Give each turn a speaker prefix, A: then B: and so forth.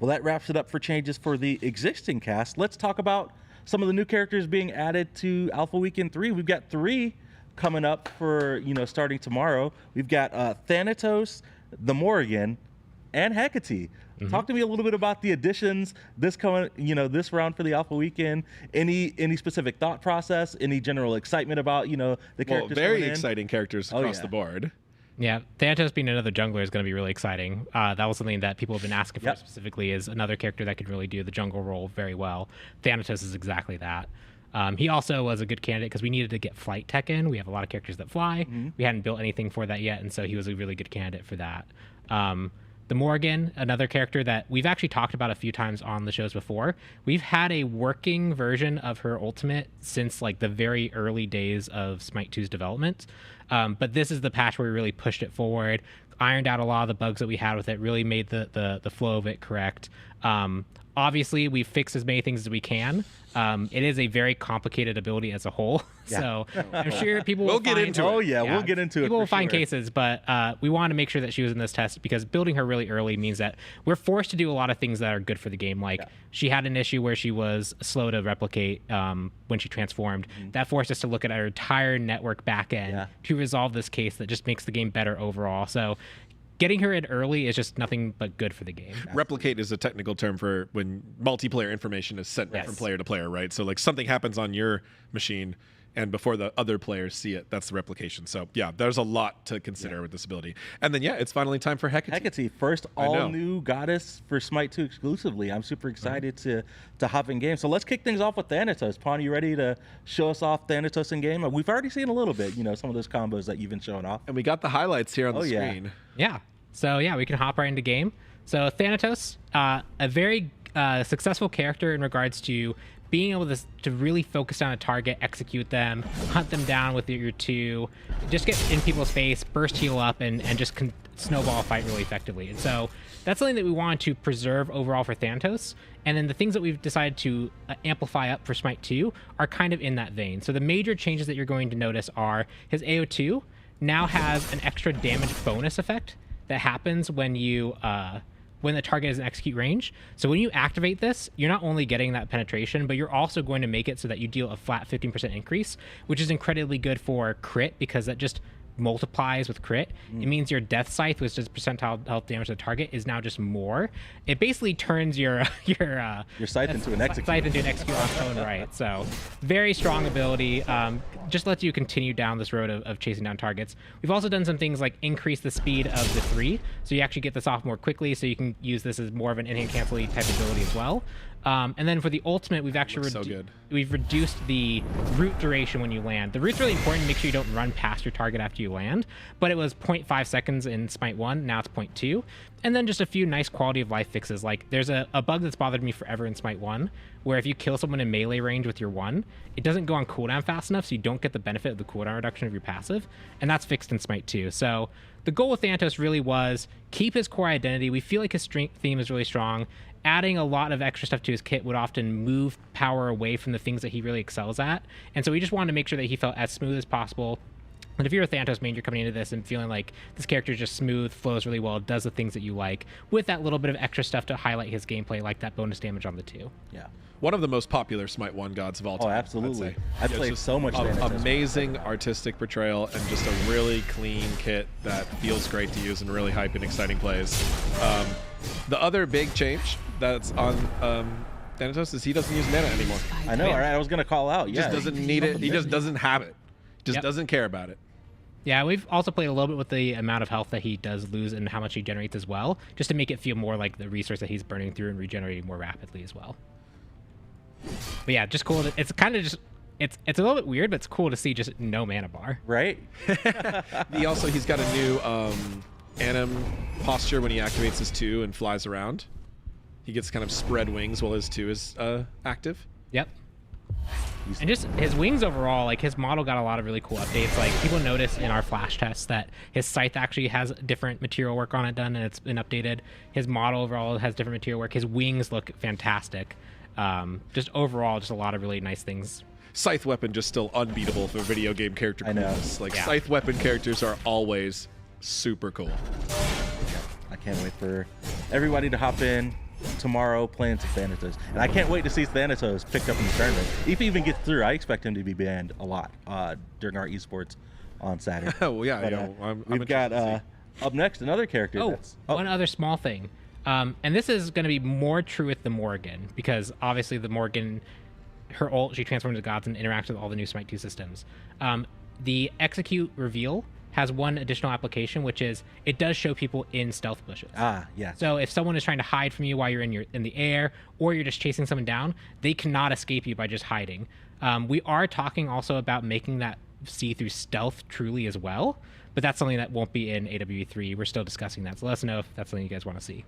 A: Well, that wraps it up for changes for the existing cast. Let's talk about some of the new characters being added to Alpha Weekend 3. We've got 3 coming up for, starting tomorrow. We've got Thanatos, the Morrigan, and Hecate. Talk to me a little bit about the additions this round for the Alpha Weekend. Any specific thought process? Any general excitement about the characters?
B: Very exciting characters across the board.
C: Yeah, Thanatos being another jungler is going to be really exciting. That was something that people have been asking for specifically, is another character that could really do the jungle role very well. Thanatos is exactly that. He also was a good candidate because we needed to get flight tech in. We have a lot of characters that fly. We hadn't built anything for that yet, and so he was a really good candidate for that. The Morrigan, another character that we've actually talked about a few times on the shows before. We've had a working version of her ultimate since like the very early days of Smite 2's development. But this is the patch where we really pushed it forward, ironed out a lot of the bugs that we had with it, really made the flow of it correct. Obviously, we've fixed as many things as we can. It is a very complicated ability as a whole, so I'm sure people will
A: get into it. We'll get into it.
C: People will find cases, but we wanted to make sure that she was in this test because building her really early means that we're forced to do a lot of things that are good for the game. Like she had an issue where she was slow to replicate when she transformed. That forced us to look at our entire network backend to resolve this case that just makes the game better overall. So getting her in early is just nothing but good for the game.
B: Replicate is a technical term for when multiplayer information is sent from player to player, right? So like something happens on your machine and before the other players see it, that's the replication. So yeah, there's a lot to consider with this ability. And then it's finally time for Hecate.
A: Hecate, first all-new goddess for Smite 2 exclusively. I'm super excited to hop in game. So let's kick things off with Thanatos. Pawn, you ready to show us off Thanatos in game? We've already seen a little bit, some of those combos that you've been showing off.
B: And we got the highlights here on the screen.
C: Yeah. So we can hop right into game. So Thanatos, a very successful character in regards to being able to really focus on a target, execute them, hunt them down with your 2, just get in people's face, burst heal up, and just snowball a fight really effectively. And so that's something that we wanted to preserve overall for Thanatos. And then the things that we've decided to amplify up for Smite 2 are kind of in that vein. So the major changes that you're going to notice are his AO2 now has an extra damage bonus effect that happens when the target is in execute range. So when you activate this, you're not only getting that penetration, but you're also going to make it so that you deal a flat 15% increase, which is incredibly good for crit because that just multiplies with crit. It means your death scythe, which does percentile health damage to the target, is now just more. It basically turns your
A: scythe into an execute.
C: Scythe into an execute on its own right. So very strong ability. Just lets you continue down this road of chasing down targets. We've also done some things like increase the speed of the 3, so you actually get this off more quickly, so you can use this as more of an in-hand cancel type ability as well. And then for the ultimate, we've actually we've reduced the root duration when you land. The root's really important to make sure you don't run past your target after you land, but it was 0.5 seconds in Smite 1, now it's 0.2. And then just a few nice quality of life fixes. Like there's a bug that's bothered me forever in Smite 1, where if you kill someone in melee range with your 1, it doesn't go on cooldown fast enough, so you don't get the benefit of the cooldown reduction of your passive, and that's fixed in Smite 2. So the goal with Thanatos really was keep his core identity. We feel like his strength theme is really strong. Adding a lot of extra stuff to his kit would often move power away from the things that he really excels at. And so we just wanted to make sure that he felt as smooth as possible. And if you're a Thanatos main, you're coming into this and feeling like this character is just smooth, flows really well, does the things that you like, with that little bit of extra stuff to highlight his gameplay, like that bonus damage on the 2.
A: Yeah.
B: One of the most popular Smite 1 gods of all time.
A: Oh, absolutely. I've played so much Thanatos.
B: Amazing artistic portrayal and just a really clean kit that feels great to use in really hype and exciting plays. The other big change that's on Thanatos is he doesn't use mana anymore.
A: I know, right? I was going to call out.
B: He just doesn't need it. He just doesn't have it. Just doesn't care about it.
C: Yeah, we've also played a little bit with the amount of health that he does lose and how much he generates as well, just to make it feel more like the resource that he's burning through and regenerating more rapidly as well. But yeah, just cool. It's kind of just it's a little bit weird, but it's cool to see just no mana bar.
A: Right.
B: He's got a new anim posture when he activates his 2 and flies around. He gets kind of spread wings while his 2 is active.
C: Yep. And just his wings overall, like his model got a lot of really cool updates. Like people noticed in our flash tests that his scythe actually has different material work on it done, and it's been updated. His model overall has different material work. His wings look fantastic. Just overall, just a lot of really nice things.
B: Scythe weapon just still unbeatable for video game character coolness. Like
C: Yeah.
B: Scythe weapon characters are always super cool.
A: I can't wait for everybody to hop in tomorrow playing some Thanatos. And I can't wait to see Thanatos picked up in the tournament. If he even gets through, I expect him to be banned a lot during our esports on Saturday.
B: Well, yeah,
A: But, we've got up next another character.
C: One other small thing. And this is going to be more true with the Morgan, because obviously the Morgan, her ult, she transforms into gods and interacts with all the new Smite 2 systems. The execute reveal has one additional application, which is it does show people in stealth bushes.
A: Yeah.
C: So if someone is trying to hide from you while you're in the air, or you're just chasing someone down, they cannot escape you by just hiding. We are talking also about making that see through stealth truly as well, but that's something that won't be in AWE3. We're still discussing that, so let us know if that's something you guys want to see.